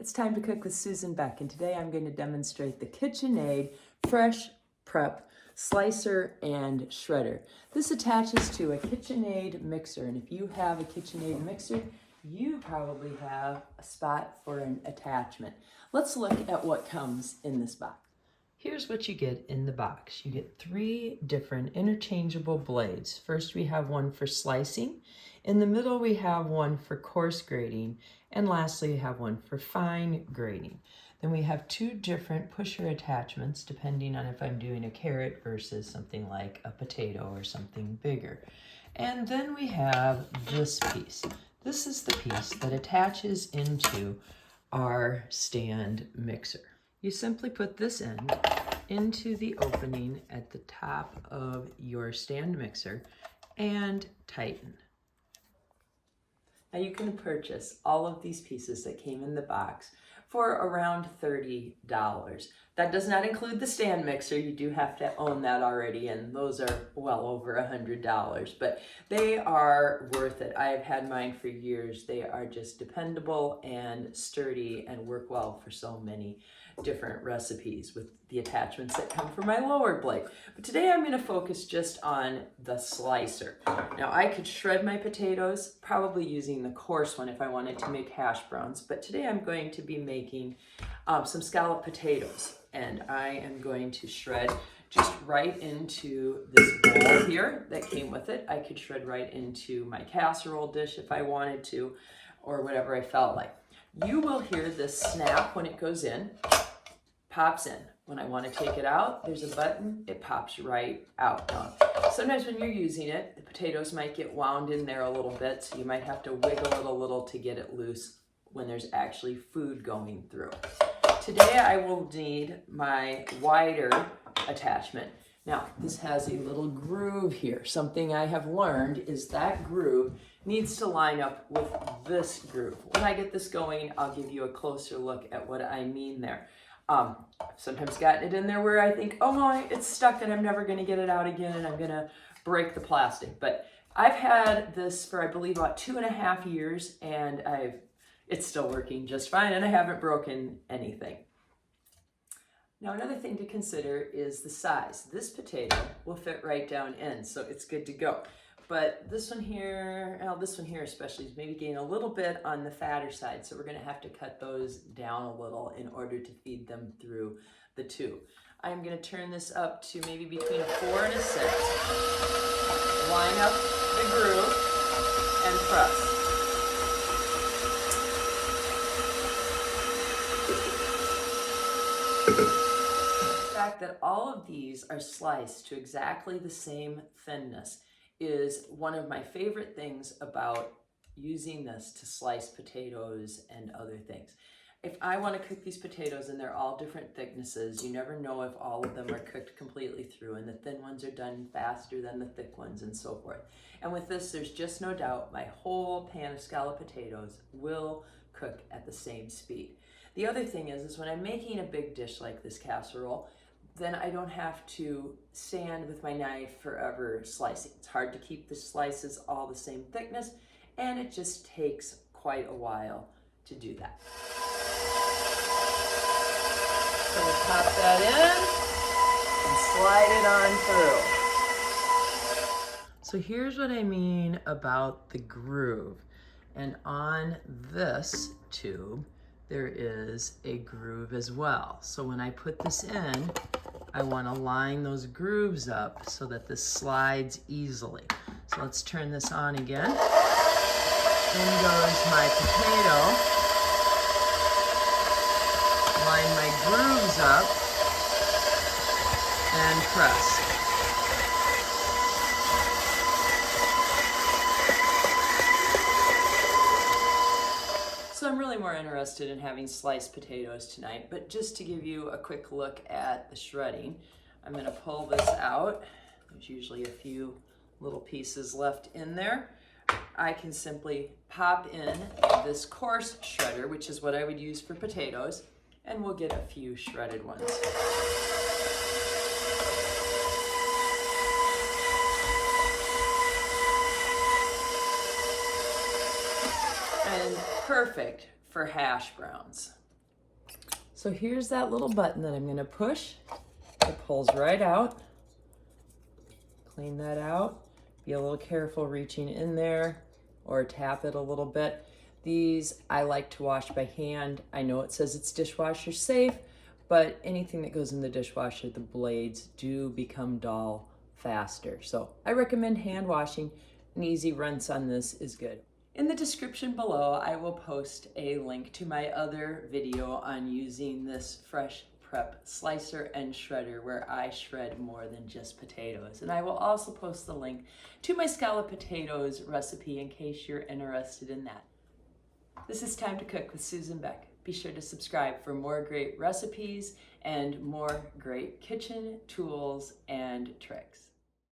It's time to cook with Susan Beck, and today I'm going to demonstrate the KitchenAid Fresh Prep Slicer and Shredder. This attaches to a KitchenAid mixer, and if you have a KitchenAid mixer, you probably have a spot for an attachment. Let's look at what comes in this box. Here's what you get in the box. You get 3 different interchangeable blades. First, we have one for slicing. In the middle, we have one for coarse grating. And lastly, we have one for fine grating. Then we have 2 different pusher attachments, depending on if I'm doing a carrot versus something like a potato or something bigger. And then we have this piece. This is the piece that attaches into our stand mixer. You simply put this end into the opening at the top of your stand mixer and tighten. Now you can purchase all of these pieces that came in the box for around $30. That does not include the stand mixer. You do have to own that already, and those are well over $100, but they are worth it. I have had mine for years. They are just dependable and sturdy and work well for so many different recipes with the attachments that come from my lower blade. But today I'm going to focus just on the slicer. Now I could shred my potatoes probably using the coarse one if I wanted to make hash browns, but today I'm going to be making some scalloped potatoes, and I am going to shred just right into this bowl here that came with it. I could shred right into my casserole dish if I wanted to, or whatever I felt like. You will hear this snap when it goes in, pops in. When I want to take it out, there's a button, it pops right out. Now, sometimes when you're using it, the potatoes might get wound in there a little bit, so you might have to wiggle it a little to get it loose when there's actually food going through. Today I will need my wider attachment. Now, this has a little groove here. Something I have learned is that groove needs to line up with this groove. When I get this going, I'll give you a closer look at what I mean there. I've sometimes gotten it in there where I think, oh my, it's stuck and I'm never going to get it out again and I'm going to break the plastic. But I've had this for, I believe, about 2.5 years, and it's still working just fine, and I haven't broken anything. Now, another thing to consider is the size. This potato will fit right down in, so it's good to go. But this one here especially, is maybe getting a little bit on the fatter side, so we're going to have to cut those down a little in order to feed them through the tube. I'm going to turn this up to maybe between a 4 and a 6. Line up the groove and press. The fact that all of these are sliced to exactly the same thinness is one of my favorite things about using this to slice potatoes and other things. If I want to cook these potatoes and they're all different thicknesses, you never know if all of them are cooked completely through, and the thin ones are done faster than the thick ones and so forth. And with this, there's just no doubt my whole pan of scalloped potatoes will cook at the same speed. The other thing is when I'm making a big dish like this casserole, then I don't have to stand with my knife forever slicing. It's hard to keep the slices all the same thickness, and it just takes quite a while to do that. So we'll pop that in and slide it on through. So here's what I mean about the groove. And on this tube, there is a groove as well. So when I put this in, I want to line those grooves up so that this slides easily. So let's turn this on again. In goes my potato. Line my grooves up and press. So I'm really more interested in having sliced potatoes tonight, but just to give you a quick look at the shredding, I'm going to pull this out. There's usually a few little pieces left in there. I can simply pop in this coarse shredder, which is what I would use for potatoes, and we'll get a few shredded ones. And perfect for hash browns. So here's that little button that I'm gonna push. It pulls right out. Clean that out. Be a little careful reaching in there or tap it a little bit. These I like to wash by hand. I know it says it's dishwasher safe, but anything that goes in the dishwasher, the blades do become dull faster. So I recommend hand washing. An easy rinse on this is good. In the description below, I will post a link to my other video on using this Fresh Prep Slicer and Shredder, where I shred more than just potatoes. And I will also post the link to my scalloped potatoes recipe in case you're interested in that. This is Time to Cook with Susan Beck. Be sure to subscribe for more great recipes and more great kitchen tools and tricks.